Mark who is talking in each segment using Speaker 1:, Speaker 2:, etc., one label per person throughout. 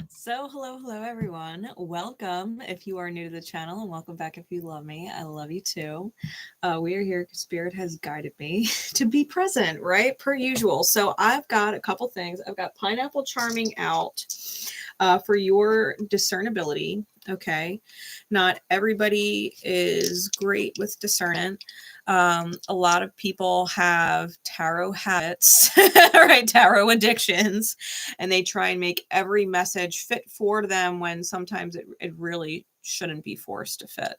Speaker 1: So hello everyone. Welcome if you are new to the channel, and welcome back if you love me. I love you too. We are here because Spirit has guided me to be present, right? Per usual. So I've got a couple things. I've got Pineapple Charming out for your discernibility. Okay. Not everybody is great with discernment. A lot of people have tarot habits, right? Tarot addictions, and they try and make every message fit for them when sometimes it really shouldn't be forced to fit.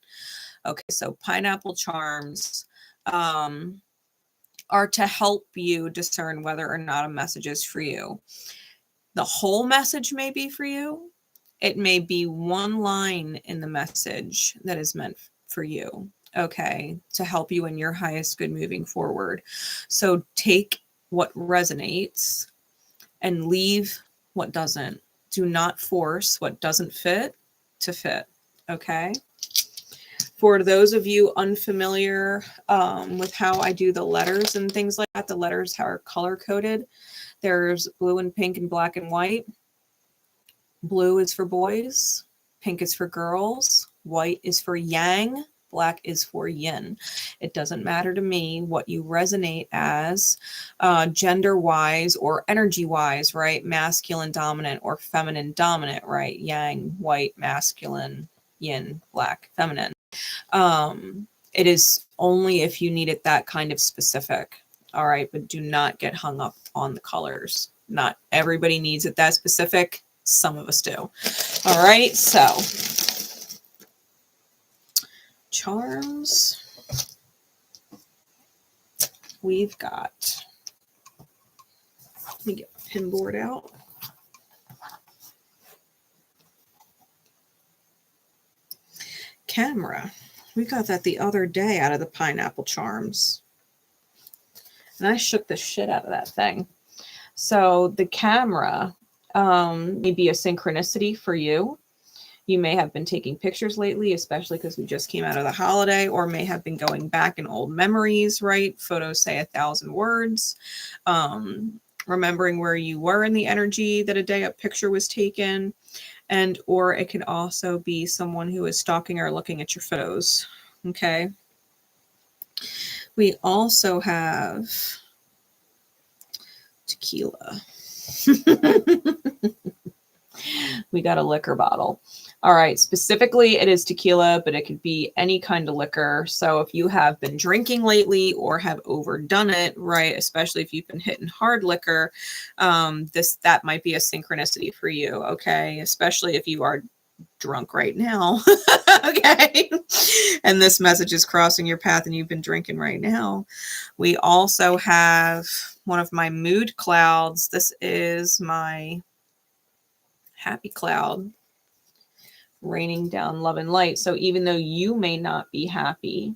Speaker 1: Okay, so pineapple charms are to help you discern whether or not a message is for you. The whole message may be for you. It may be one line in the message that is meant for you, okay, to help you in your highest good moving forward. So take what resonates and leave what doesn't. Do not force what doesn't fit to fit, okay? For those of you unfamiliar with how I do the letters and things like that, the letters are color-coded. There's blue and pink and black and white. Blue is for boys, pink is for girls, white is for yang, black is for yin. It doesn't matter to me what you resonate as gender-wise or energy-wise, right? Masculine dominant or feminine dominant, right? Yang, white, masculine, yin, black, feminine. It is only if you need it that kind of specific. All right, but do not get hung up on the colors. Not everybody needs it that specific. Some of us do. All right, so charms. We've got, let me get my pin board out. Camera. We got that the other day out of the pineapple charms. And I shook the shit out of that thing. So the camera may be a synchronicity for you. You may have been taking pictures lately, especially because we just came out of the holiday, or may have been going back in old memories, right? Photos say 1,000 words. Remembering where you were in the energy that a day a picture was taken. And or it can also be someone who is stalking or looking at your photos. Okay. We also have tequila. We got a liquor bottle. All right. Specifically, it is tequila, but it could be any kind of liquor. So if you have been drinking lately or have overdone it, right, especially if you've been hitting hard liquor, that might be a synchronicity for you. Okay. Especially if you are drunk right now. Okay. And this message is crossing your path and you've been drinking right now. We also have one of my mood clouds. This is my happy cloud raining down love and light. So even though you may not be happy,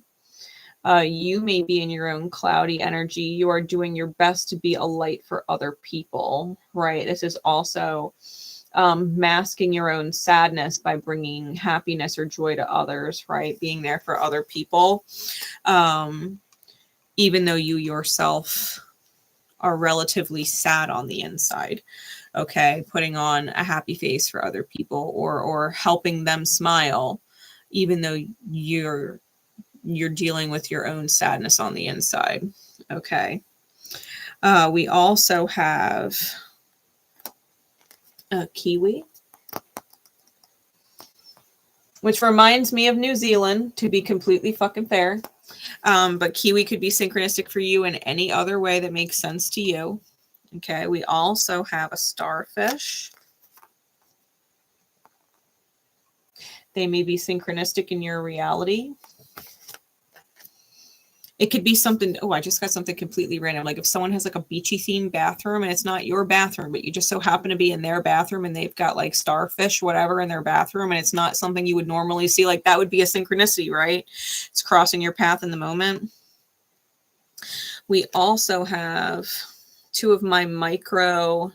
Speaker 1: you may be in your own cloudy energy, you are doing your best to be a light for other people, right? This is also masking your own sadness by bringing happiness or joy to others, right? Being there for other people, even though you yourself are relatively sad on the inside. Okay, putting on a happy face for other people, or helping them smile, even though you're dealing with your own sadness on the inside. Okay. We also have a kiwi, which reminds me of New Zealand, to be completely fucking fair. But kiwi could be synchronistic for you in any other way that makes sense to you. Okay, we also have a starfish. They may be synchronistic in your reality. It could be something, oh, I just got something completely random. Like if someone has like a beachy themed bathroom and it's not your bathroom, but you just so happen to be in their bathroom and they've got like starfish, whatever, in their bathroom, and it's not something you would normally see, like that would be a synchronicity, right? It's crossing your path in the moment. We also have two of my micro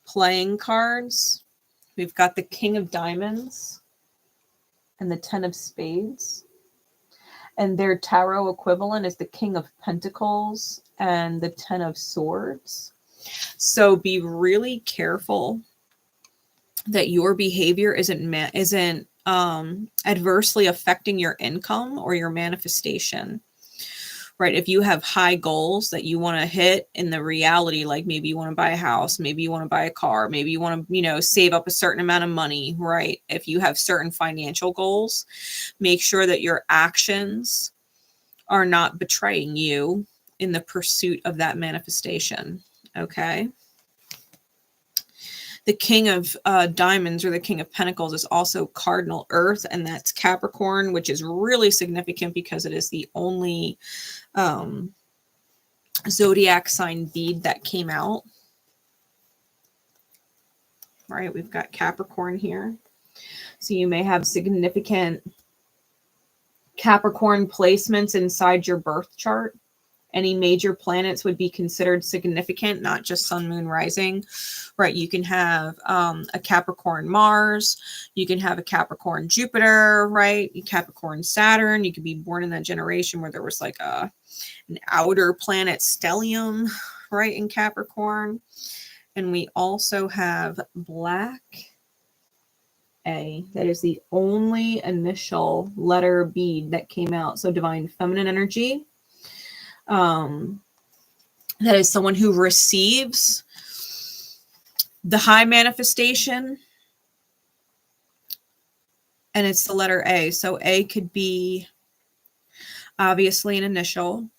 Speaker 1: playing cards. We've got the King of Diamonds and the 10 of Spades. And their tarot equivalent is the King of Pentacles and the 10 of Swords. So be really careful that your behavior isn't adversely affecting your income or your manifestation, right? If you have high goals that you want to hit in the reality, like maybe you want to buy a house, maybe you want to buy a car, maybe you want to, save up a certain amount of money, right? If you have certain financial goals, make sure that your actions are not betraying you in the pursuit of that manifestation, okay? The King of Diamonds, or the King of Pentacles, is also cardinal Earth, and that's Capricorn, which is really significant because it is the only zodiac sign bead that came out. Right, we've got Capricorn here. So you may have significant Capricorn placements inside your birth chart. Any major planets would be considered significant, not just sun, moon, rising, right? You can have a Capricorn Mars, you can have a Capricorn Jupiter, right? Capricorn Saturn. You could be born in that generation where there was like an outer planet stellium, right, in Capricorn. And we also have Black A. That is the only initial letter bead that came out. So divine feminine energy. That is someone who receives the high manifestation, and it's the letter A. So A could be obviously an initial.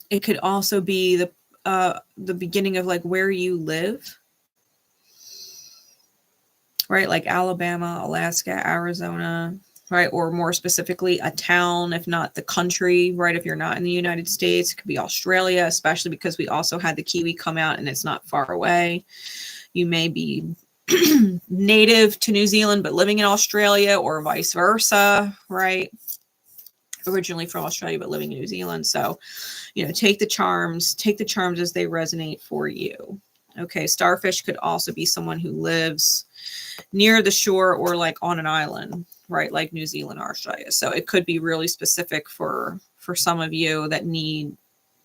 Speaker 1: It could also be the beginning of like where you live, right? Like Alabama, Alaska, Arizona, right? Or more specifically, a town, if not the country, right? If you're not in the United States, it could be Australia, especially because we also had the kiwi come out and it's not far away. You may be native to New Zealand, but living in Australia, or vice versa, right? Originally from Australia, but living in New Zealand. So, take the charms as they resonate for you. Okay. Starfish could also be someone who lives near the shore or like on an island, right? Like New Zealand or Australia. So it could be really specific for some of you that need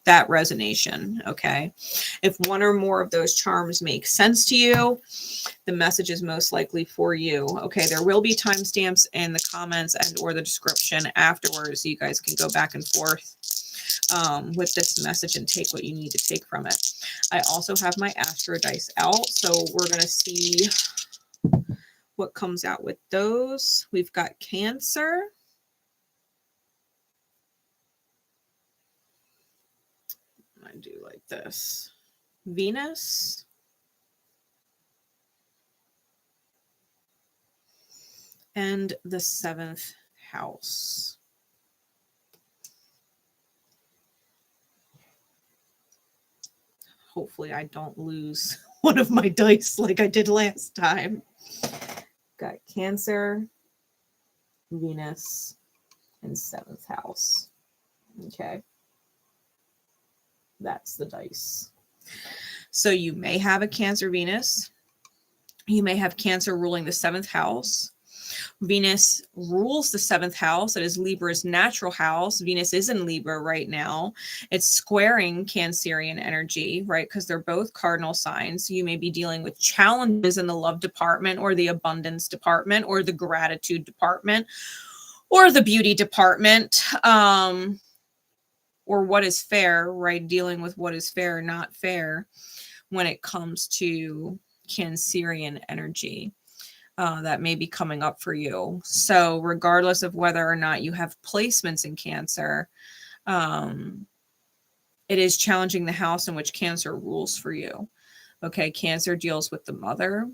Speaker 1: that resonation. Okay. If one or more of those charms make sense to you, the message is most likely for you. Okay. There will be timestamps in the comments and or the description afterwards, so you guys can go back and forth with this message and take what you need to take from it. I also have my Astro Dice out, so we're going to see what comes out with those. We've got Cancer. I do like this. Venus. And the 7th house. Hopefully I don't lose one of my dice like I did last time. Got Cancer, Venus, and 7th house. Okay. That's the dice. So you may have a Cancer Venus. You may have Cancer ruling the 7th house. Venus rules the 7th house. That is Libra's natural house. Venus is in Libra right now. It's squaring Cancerian energy, right? Because they're both cardinal signs. So you may be dealing with challenges in the love department or the abundance department or the gratitude department or the beauty department, or what is fair, right? Dealing with what is fair or not fair when it comes to Cancerian energy. That may be coming up for you. So regardless of whether or not you have placements in Cancer, it is challenging the house in which Cancer rules for you. Okay, Cancer deals with the mother,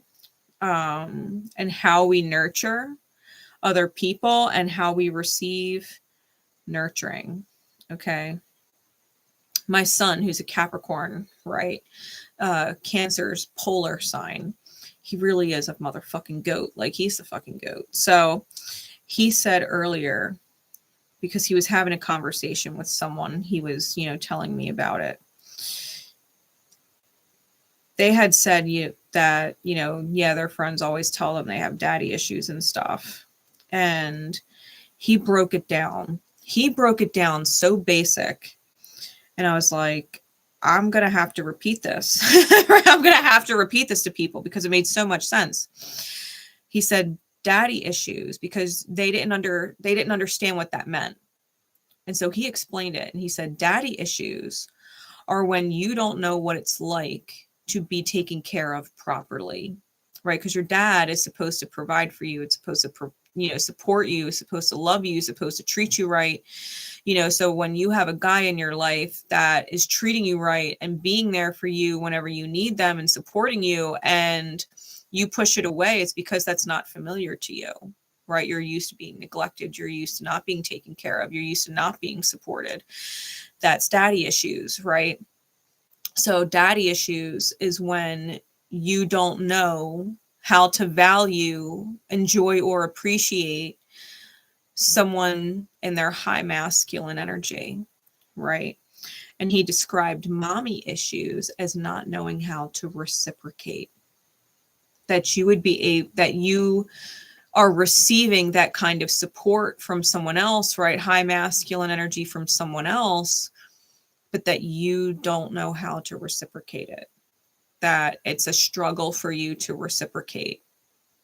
Speaker 1: and how we nurture other people and how we receive nurturing. Okay. My son, who's a Capricorn, right? Cancer's polar sign. He really is a motherfucking goat. Like, he's the fucking goat. So he said earlier, because he was having a conversation with someone, he was, telling me about it. They had said that, their friends always tell them they have daddy issues and stuff. And he broke it down. He broke it down so basic. And I was like, I'm going to have to repeat this. I'm going to have to repeat this to people because it made so much sense. He said daddy issues because they didn't understand what that meant. And so he explained it, and he said daddy issues are when you don't know what it's like to be taken care of properly, right? Because your dad is supposed to provide for you. It's supposed to support you, is supposed to love you, is supposed to treat you right. So when you have a guy in your life that is treating you right and being there for you whenever you need them and supporting you, and you push it away, it's because that's not familiar to you, right? You're used to being neglected. You're used to not being taken care of. You're used to not being supported. That's daddy issues, right? So daddy issues is when you don't know how to value, enjoy, or appreciate someone in their high masculine energy, right? And he described mommy issues as not knowing how to reciprocate. That you are receiving that kind of support from someone else, right? High masculine energy from someone else, but that you don't know how to reciprocate it. That it's a struggle for you to reciprocate.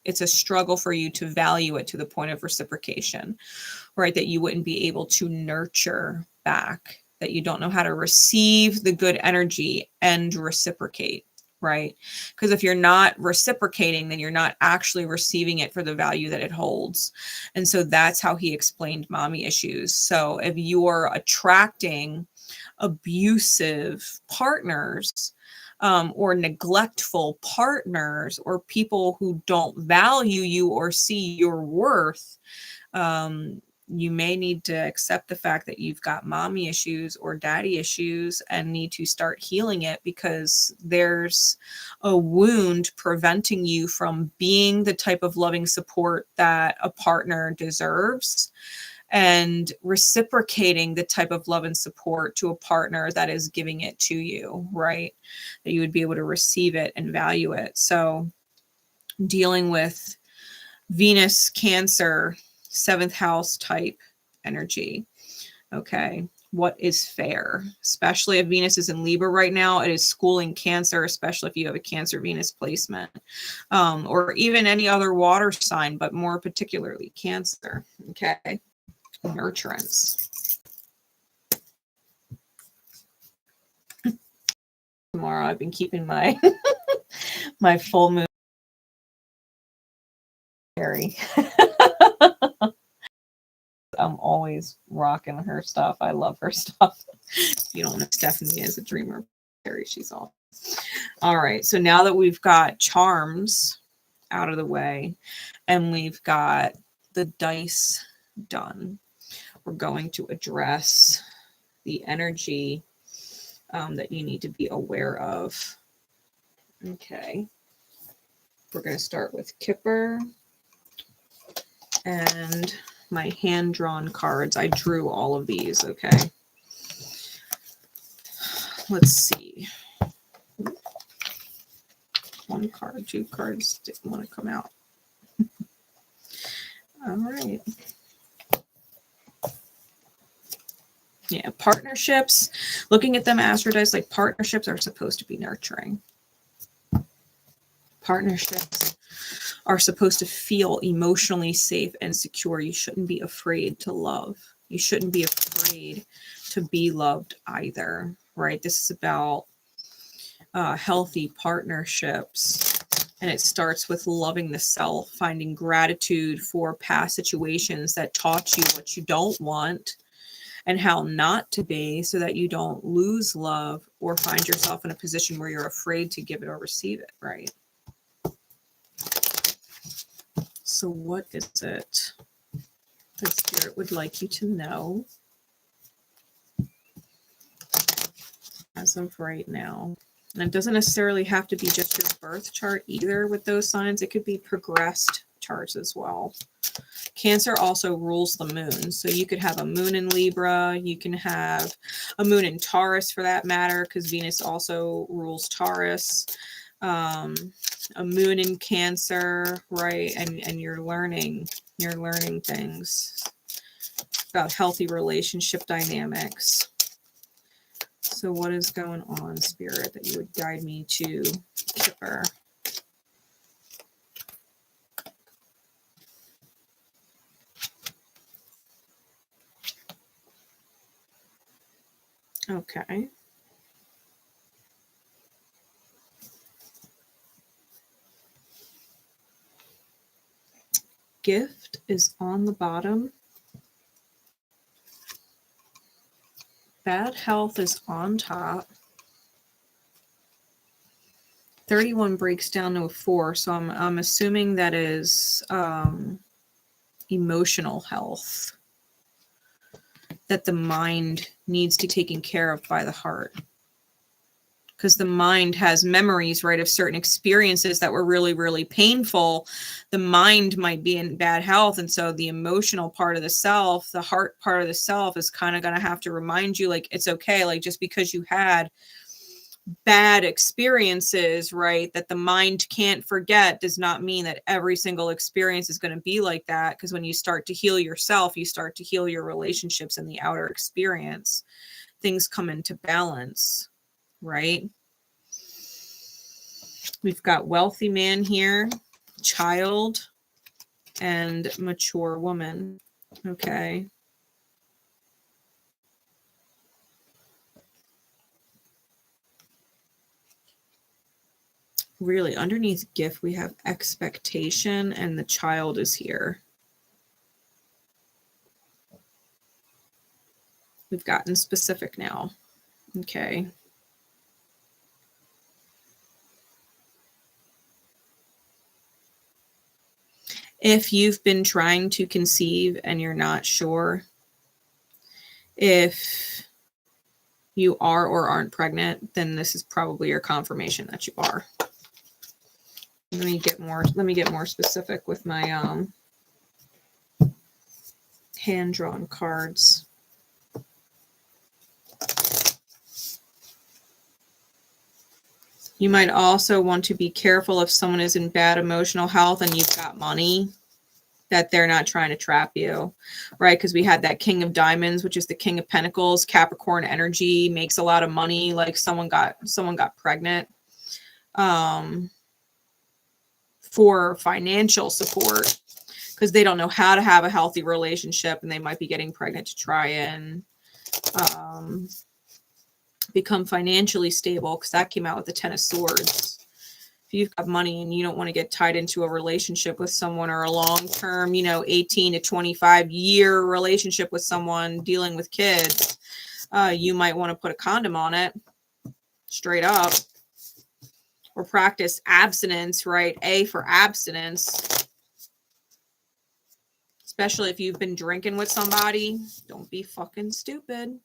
Speaker 1: It's a struggle for you to value it to the point of reciprocation, right? That you wouldn't be able to nurture back, that you don't know how to receive the good energy and reciprocate, right? Because if you're not reciprocating, then you're not actually receiving it for the value that it holds. And so that's how he explained mommy issues. So if you're attracting abusive partners, or neglectful partners, or people who don't value you or see your worth, you may need to accept the fact that you've got mommy issues or daddy issues and need to start healing it, because there's a wound preventing you from being the type of loving support that a partner deserves, and reciprocating the type of love and support to a partner that is giving it to you, right? That you would be able to receive it and value it. So dealing with Venus, Cancer, 7th house type energy. Okay. What is fair? Especially if Venus is in Libra right now, it is schooling Cancer, especially if you have a Cancer Venus placement, or even any other water sign, but more particularly Cancer. Okay. Nurturance. Tomorrow I've been keeping my my full moon Harry. I'm always rocking her stuff. I love her stuff. You don't know, Stephanie is a dreamer. Harry, she's all right. So now that we've got charms out of the way and we've got the dice done, we're going to address the energy that you need to be aware of. Okay. We're going to start with Kipper and my hand-drawn cards. I drew all of these, okay? Let's see. One card, 2 cards didn't want to come out. All right. Yeah, partnerships, looking at them astro dice, like partnerships are supposed to be nurturing. Partnerships are supposed to feel emotionally safe and secure. You shouldn't be afraid to love. You shouldn't be afraid to be loved either, right? This is about healthy partnerships. And it starts with loving the self, finding gratitude for past situations that taught you what you don't want and how not to be, so that you don't lose love or find yourself in a position where you're afraid to give it or receive it, right? So what is it that Spirit would like you to know as of right now? And it doesn't necessarily have to be just your birth chart either with those signs. It could be progressed charts as well. Cancer also rules the moon. So you could have a moon in Libra. You can have a moon in Taurus for that matter, because Venus also rules Taurus. A moon in Cancer, right? And you're learning things about healthy relationship dynamics. So what is going on, Spirit, that you would guide me to Kipper? Okay. Gift is on the bottom. Bad health is on top. 31 breaks down to a 4, so I'm assuming that is emotional health that the mind needs to be taken care of by the heart. Because the mind has memories, right, of certain experiences that were really, really painful. The mind might be in bad health. And so the emotional part of the self, the heart part of the self is kind of going to have to remind you, like, it's okay. Like, just because you had bad experiences, right, that the mind can't forget does not mean that every single experience is going to be like that. Because when you start to heal yourself, you start to heal your relationships and the outer experience. Things come into balance. Right? We've got wealthy man here, child, and mature woman. Okay. Really, underneath gift, we have expectation, and the child is here. We've gotten specific now. Okay. If you've been trying to conceive and you're not sure if you are or aren't pregnant, then this is probably your confirmation that you are. Let me get more specific with my hand-drawn cards. You might also want to be careful if someone is in bad emotional health and you've got money, that they're not trying to trap you, right? Because we had that King of Diamonds, which is the King of Pentacles. Capricorn energy makes a lot of money. Like someone got pregnant for financial support because they don't know how to have a healthy relationship, and they might be getting pregnant to try and become financially stable, because that came out with the Ten of Swords. If you've got money and you don't want to get tied into a relationship with someone, or a long-term, 18 to 25 year relationship with someone dealing with kids, you might want to put a condom on it straight up, or practice abstinence, right? A for abstinence. Especially if you've been drinking with somebody, don't be fucking stupid.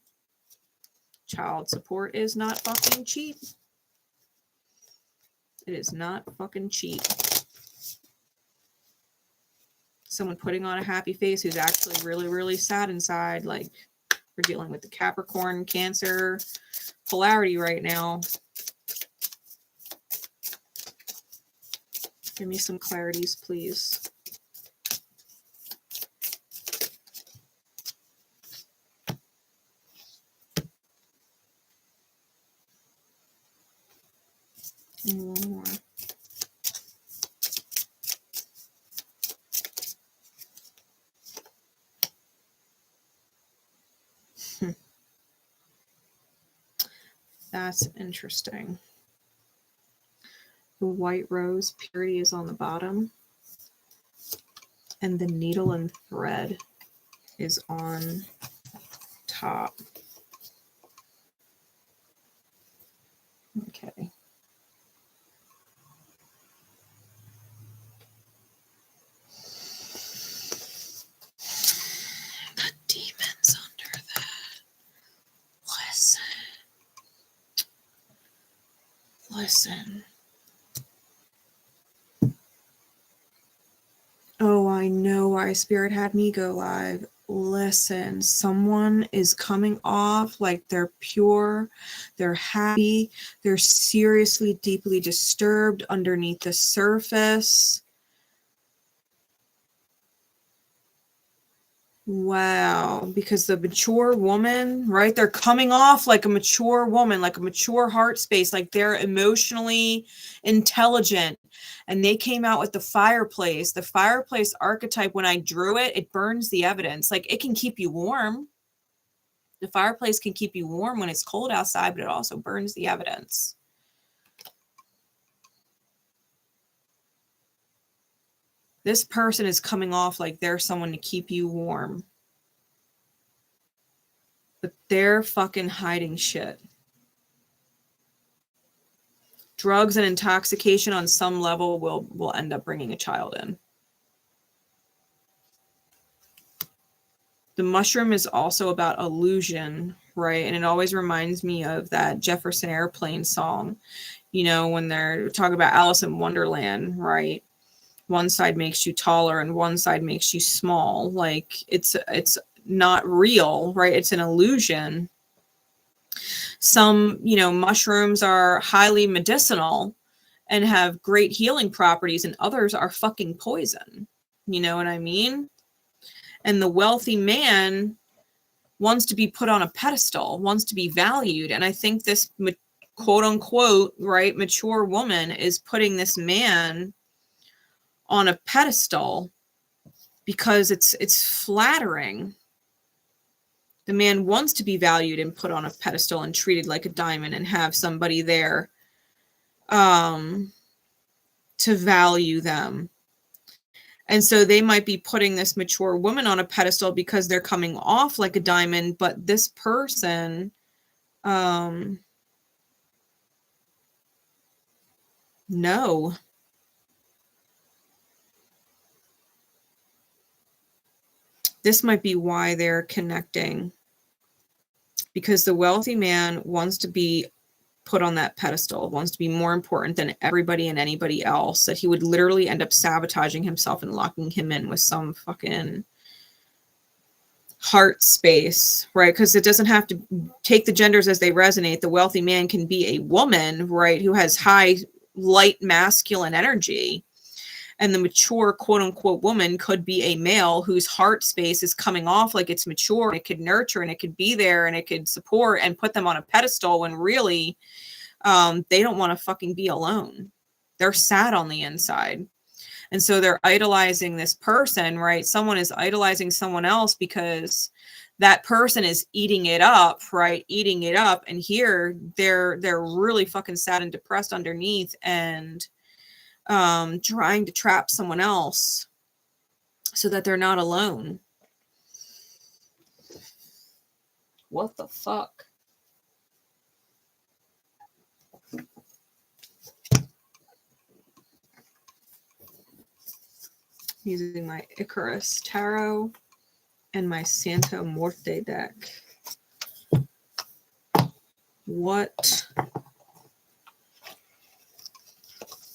Speaker 1: Child support is not fucking cheap. It is not fucking cheap. Someone putting on a happy face who's actually really, really sad inside. Like, we're dealing with the Capricorn, Cancer polarity right now. Give me some clarities, please. And one more. That's interesting. The white rose, purity, is on the bottom. And the needle and thread is on top. Okay. The demons under that. Listen. Oh, I know why Spirit had me go live. Listen, someone is coming off like they're pure, they're happy, they're seriously, deeply disturbed underneath the surface. Wow, because the mature woman, right? They're coming off like a mature woman, like a mature heart space, like they're emotionally intelligent. And they came out with the fireplace. The fireplace archetype, when I drew it, it burns the evidence. Like it can keep you warm. The fireplace can keep you warm when it's cold outside, but it also burns the evidence. This person is coming off like they're someone to keep you warm. But they're fucking hiding shit. Drugs and intoxication on some level will end up bringing a child in. The mushroom is also about illusion, right? And it always reminds me of that Jefferson Airplane song, you know, when they're talking about Alice in Wonderland, right? One side makes you taller and one side makes you small. Like it's not real, right? It's an illusion. Some, you know, mushrooms are highly medicinal and have great healing properties, and others are fucking poison. You know what I mean? And the wealthy man wants to be put on a pedestal, wants to be valued. And I think this quote unquote, right, mature woman is putting this man on a pedestal because it's flattering. The man wants to be valued and put on a pedestal and treated like a diamond and have somebody there to value them. And so they might be putting this mature woman on a pedestal because they're coming off like a diamond, but this person no. This might be why they're connecting, because the wealthy man wants to be put on that pedestal, wants to be more important than everybody and anybody else, that he would literally end up sabotaging himself and locking him in with some fucking heart space, right? Because it doesn't have to take the genders as they resonate. The wealthy man can be a woman, right, who has high light masculine energy. And the mature quote unquote woman could be a male whose heart space is coming off like it's mature, and it could nurture and it could be there and it could support and put them on a pedestal when really they don't want to fucking be alone. They're sad on the inside. And so they're idolizing this person, right? Someone is idolizing someone else because that person is eating it up, right? Eating it up. And here they're really fucking sad and depressed underneath and trying to trap someone else so that they're not alone. What the fuck? Using my Icarus Tarot and my Santa Muerte deck. What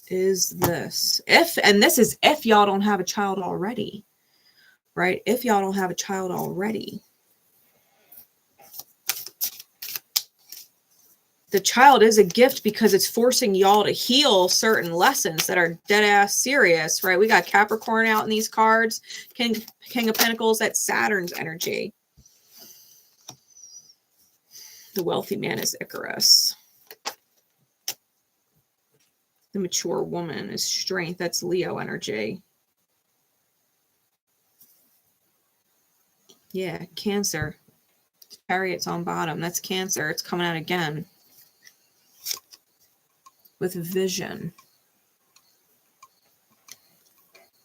Speaker 1: is this? And this is if y'all don't have a child already, right? If y'all don't have a child already. The child is a gift because it's forcing y'all to heal certain lessons that are dead ass serious, right? We got Capricorn out in these cards. King of Pentacles, that's Saturn's energy. The wealthy man is Icarus. The mature woman is Strength. That's Leo energy. Yeah, Cancer. Chariot's on bottom. That's Cancer. It's coming out again. With vision.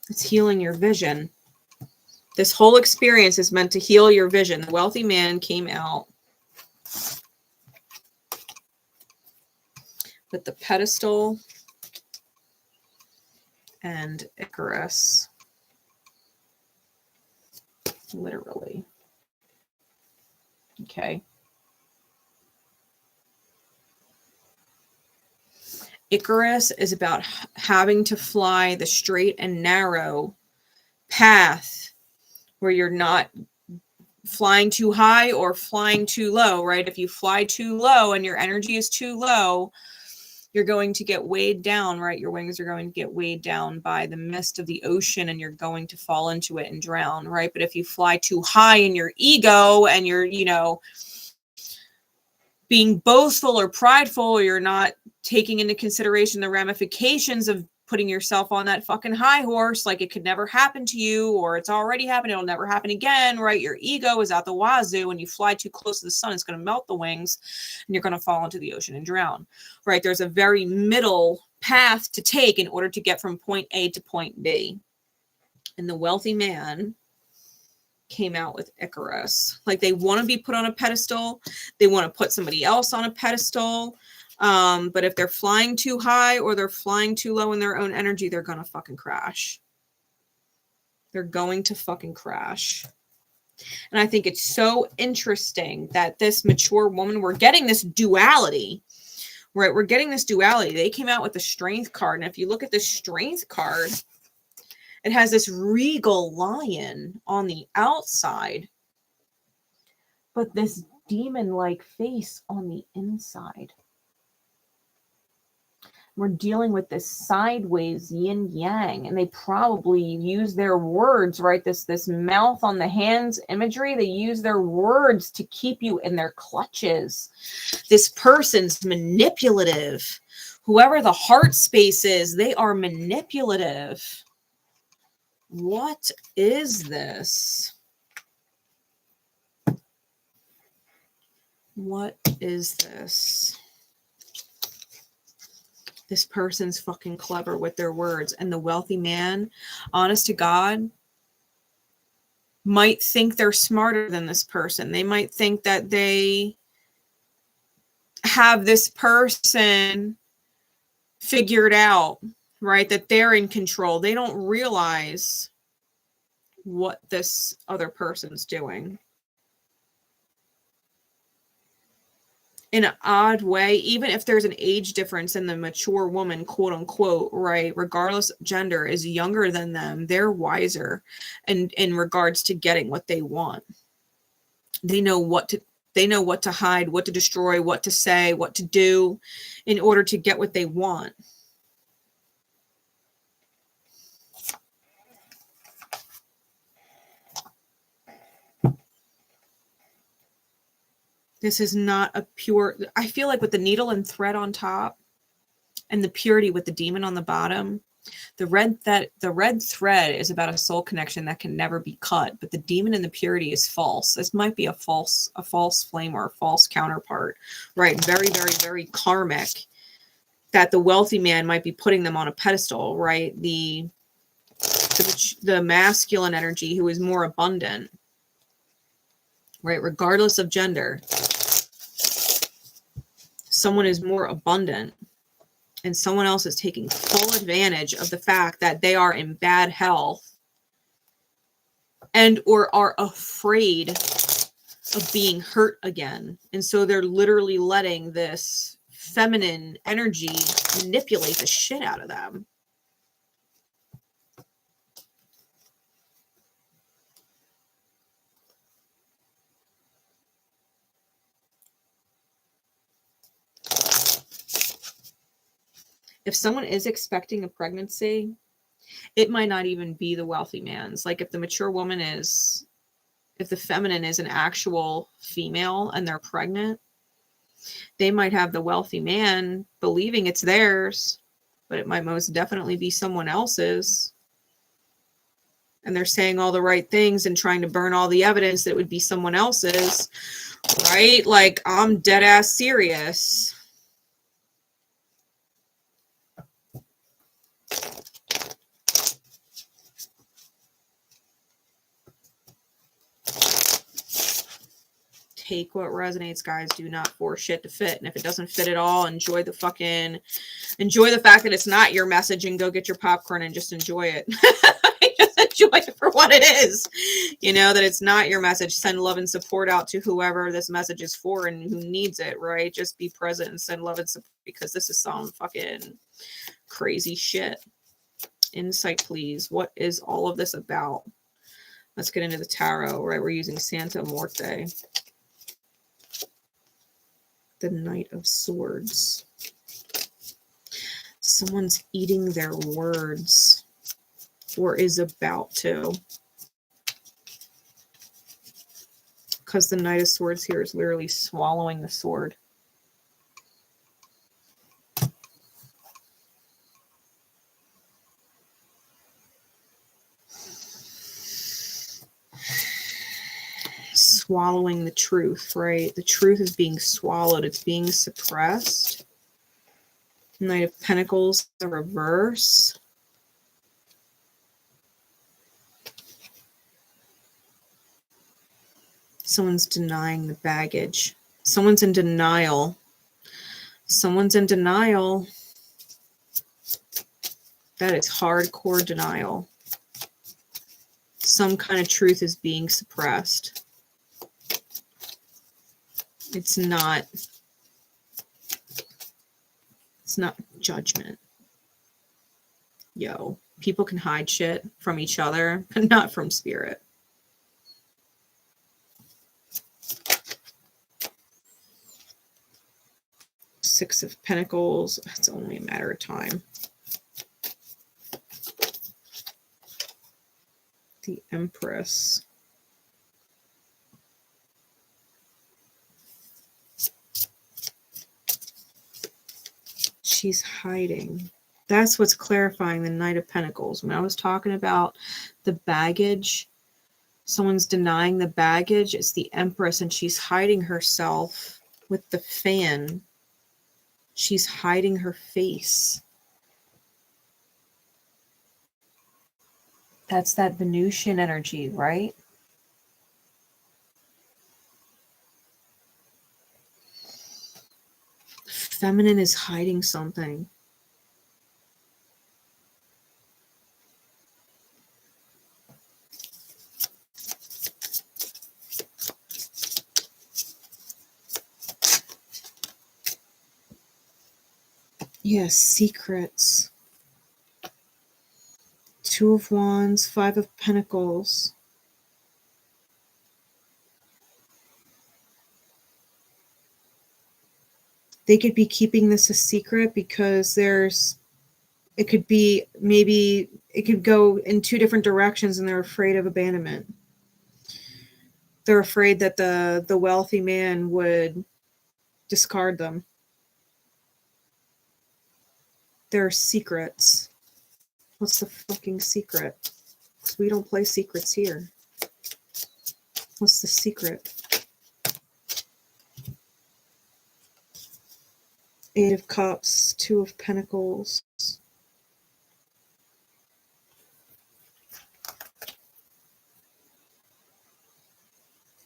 Speaker 1: It's healing your vision. This whole experience is meant to heal your vision. The wealthy man came out with the pedestal and Icarus. Literally. Okay. Icarus is about having to fly the straight and narrow path where you're not flying too high or flying too low, right? If you fly too low and your energy is too low, You're going to get weighed down, right? Your wings are going to get weighed down by the mist of the ocean, and you're going to fall into it and drown, right? But if you fly too high in your ego and you're, you know, being boastful or prideful, or you're not taking into consideration the ramifications of putting yourself on that fucking high horse, like it could never happen to you, or it's already happened, it'll never happen again, right? Your ego is out the wazoo. When you fly too close to the sun, it's going to melt the wings and you're going to fall into the ocean and drown, right? There's a very middle path to take in order to get from point A to point B. And the wealthy man came out with Icarus. Like, they want to be put on a pedestal. They want to put somebody else on a pedestal. But if they're flying too high or they're flying too low in their own energy, they're going to fucking crash. They're going to fucking crash. And I think it's so interesting that this mature woman, we're getting this duality, right? We're getting this duality. They came out with the Strength card. And if you look at the Strength card, it has this regal lion on the outside, but this demon-like face on the inside. We're dealing with this sideways yin-yang, and they probably use their words, right? This mouth on the hands imagery, they use their words to keep you in their clutches. This person's manipulative. Whoever the heart space is, they are manipulative. What is this? What is this? This person's fucking clever with their words. And the wealthy man, honest to God, might think they're smarter than this person. They might think that they have this person figured out, right? That they're in control. They don't realize what this other person's doing. In an odd way, even if there's an age difference in the mature woman, quote unquote, right, regardless of gender, is younger than them, they're wiser in regards to getting what they want. They know what to hide, what to destroy, what to say, what to do in order to get what they want. This is not a pure, I feel like with the needle and thread on top and the purity with the demon on the bottom, the red thread is about a soul connection that can never be cut, but the demon and the purity is false. This might be a false flame or a false counterpart, right? Very, very, very karmic, that the wealthy man might be putting them on a pedestal, right? The masculine energy who is more abundant, right? Regardless of gender, someone is more abundant and someone else is taking full advantage of the fact that they are in bad health and or are afraid of being hurt again. And so they're literally letting this feminine energy manipulate the shit out of them. If someone is expecting a pregnancy, it might not even be the wealthy man's. Like if the mature woman is, if the feminine is an actual female and they're pregnant, they might have the wealthy man believing it's theirs, but it might most definitely be someone else's. And they're saying all the right things and trying to burn all the evidence that it would be someone else's, right? Like, I'm dead ass serious. Take what resonates, guys. Do not force shit to fit. And if it doesn't fit at all, enjoy the fact that it's not your message and go get your popcorn and just enjoy it. Just enjoy it for what it is. You know, that it's not your message. Send love and support out to whoever this message is for and who needs it, right? Just be present and send love and support, because this is some fucking crazy shit. Insight, please. What is all of this about? Let's get into the tarot, right? We're using Santa Morte. The Knight of Swords. Someone's eating their words or is about to. Because the Knight of Swords here is literally swallowing the sword. Swallowing the truth, right? The truth is being swallowed. It's being suppressed. Knight of Pentacles, the reverse. Someone's denying the baggage. Someone's in denial. Someone's in denial. That is hardcore denial. Some kind of truth is being suppressed. It's not judgment. Yo, people can hide shit from each other, but not from spirit. Six of Pentacles. It's only a matter of time. The Empress. She's hiding. That's what's clarifying the Knight of Pentacles. When I was talking about the baggage, someone's denying the baggage. It's the Empress, and she's hiding herself with the fan. She's hiding her face. That's that Venusian energy, right? Feminine is hiding something. Yes, secrets. Two of Wands, Five of Pentacles. They could be keeping this a secret because it could be, maybe it could go in two different directions and they're afraid of abandonment. They're afraid that the wealthy man would discard them. There are secrets. What's the fucking secret? Because we don't play secrets here. What's the secret? Eight of Cups, Two of Pentacles.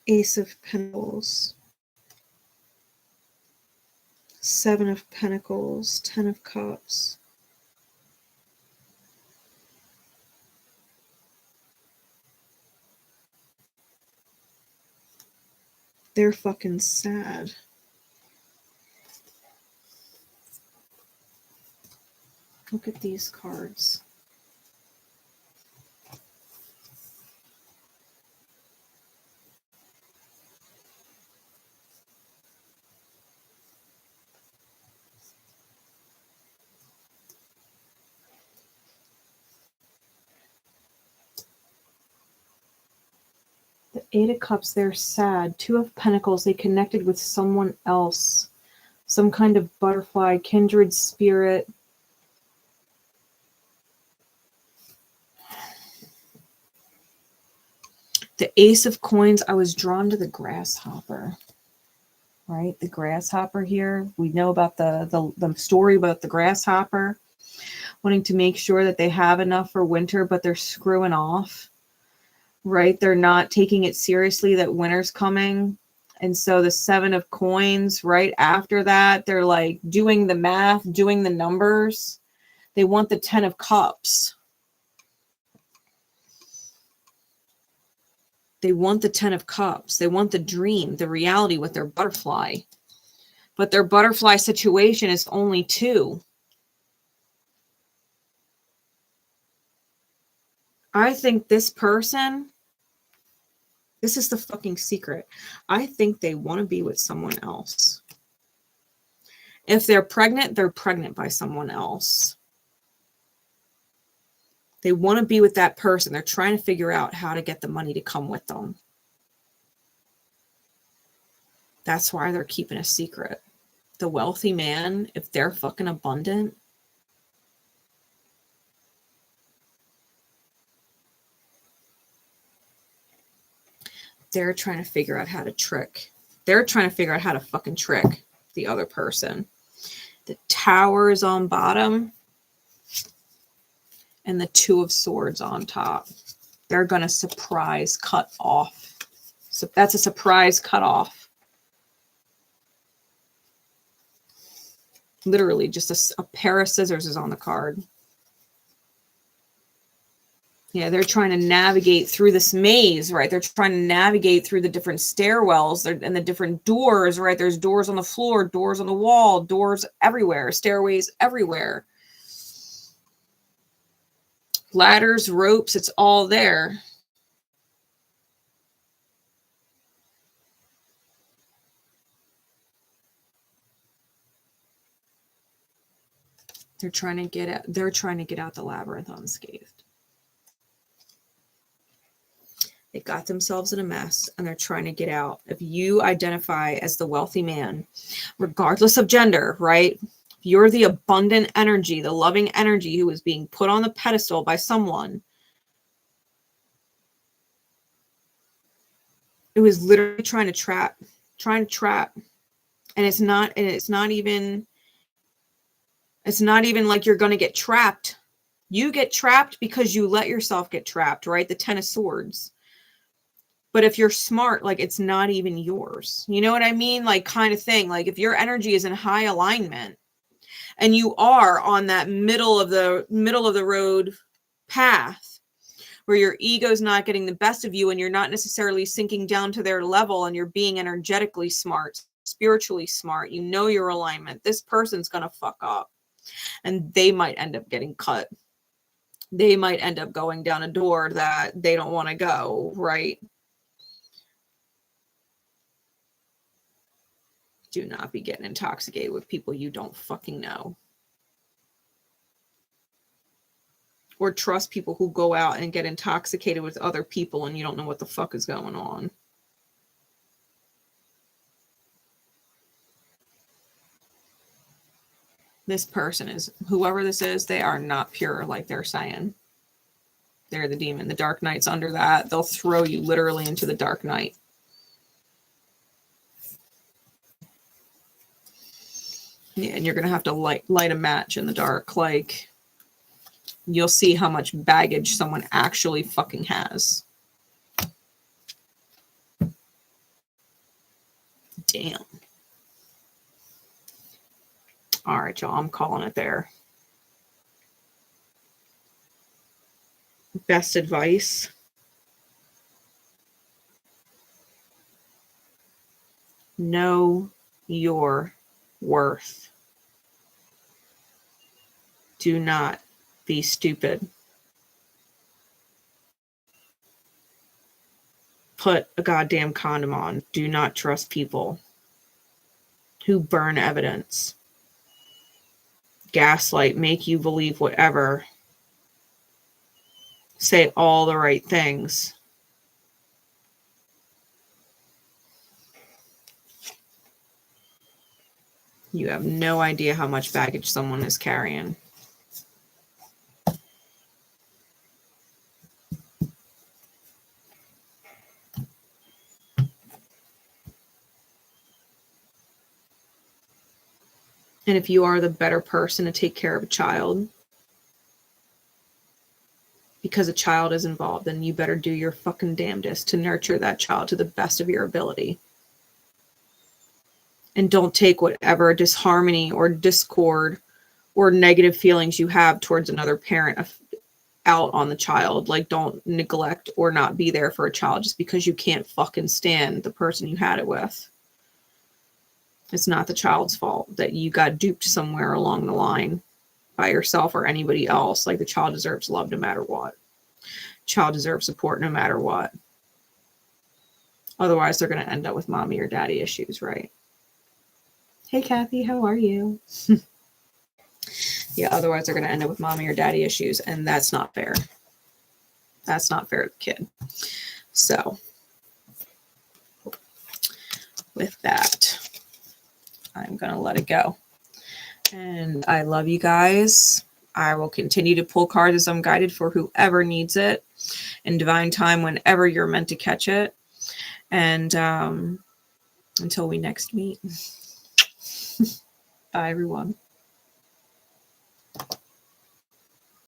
Speaker 1: Ace of Pentacles. Seven of Pentacles, Ten of Cups. They're fucking sad. Look at these cards. The Eight of Cups, they're sad. Two of Pentacles, they connected with someone else. Some kind of butterfly, kindred spirit. The Ace of Coins, I was drawn to the grasshopper. Right? The grasshopper here. We know about the story about the grasshopper wanting to make sure that they have enough for winter, but they're screwing off. Right? They're not taking it seriously that winter's coming. And so the Seven of Coins, right after that, they're like doing the math, doing the numbers. They want the Ten of Cups. They want the Ten of Cups. They want the dream, the reality with their butterfly. But their butterfly situation is only two. I think this person, this is the fucking secret. I think they want to be with someone else. If they're pregnant by someone else. They want to be with that person. They're trying to figure out how to get the money to come with them. That's why they're keeping a secret. The wealthy man, if they're fucking abundant, they're trying to figure out how to trick. They're trying to figure out how to fucking trick the other person. The Tower is on bottom and the Two of Swords on top. They're going to surprise cut off. So that's a surprise cut off. Literally just a pair of scissors is on the card. Yeah, they're trying to navigate through this maze, right? They're trying to navigate through the different stairwells and the different doors, right? There's doors on the floor, doors on the wall, doors everywhere, stairways everywhere. Ladders, ropes, it's all there. They're trying to get out the labyrinth unscathed. They got themselves in a mess and they're trying to get out. If you identify as the wealthy man, regardless of gender, right? If you're the abundant energy, the loving energy who is being put on the pedestal by someone who is literally trying to trap. And it's not even like you're going to get trapped. You get trapped because you let yourself get trapped, right? The Ten of Swords. But if you're smart, like it's not even yours. You know what I mean? Like kind of thing. Like if your energy is in high alignment and you are on that middle of the road path where your ego's not getting the best of you and you're not necessarily sinking down to their level and you're being energetically smart, spiritually smart, you know your alignment, this person's going to fuck up and they might end up getting cut. They might end up going down a door that they don't want to go, right? Do not be getting intoxicated with people you don't fucking know. Or trust people who go out and get intoxicated with other people and you don't know what the fuck is going on. This person is, whoever this is, they are not pure like they're saying. They're the demon. The dark night's under that. They'll throw you literally into the dark night. Yeah, and you're going to have to light a match in the dark. Like, you'll see how much baggage someone actually fucking has. Damn. All right, y'all, I'm calling it there. Best advice. Know your worth. Do not be stupid. Put a goddamn condom on. Do not trust people who burn evidence, gaslight, make you believe whatever, say all the right things. You have no idea how much baggage someone is carrying. And if you are the better person to take care of a child, because a child is involved, then you better do your fucking damnedest to nurture that child to the best of your ability. And don't take whatever disharmony or discord or negative feelings you have towards another parent out on the child. Like, don't neglect or not be there for a child just because you can't fucking stand the person you had it with. It's not the child's fault that you got duped somewhere along the line by yourself or anybody else. Like, the child deserves love no matter what. Child deserves support no matter what. Otherwise, they're going to end up with mommy or daddy issues, right? Hey, Kathy, how are you? Yeah, otherwise they're going to end up with mommy or daddy issues, and that's not fair. That's not fair to the kid. So with that, I'm going to let it go. And I love you guys. I will continue to pull cards as I'm guided for whoever needs it in divine time whenever you're meant to catch it. And until we next meet. Bye, everyone.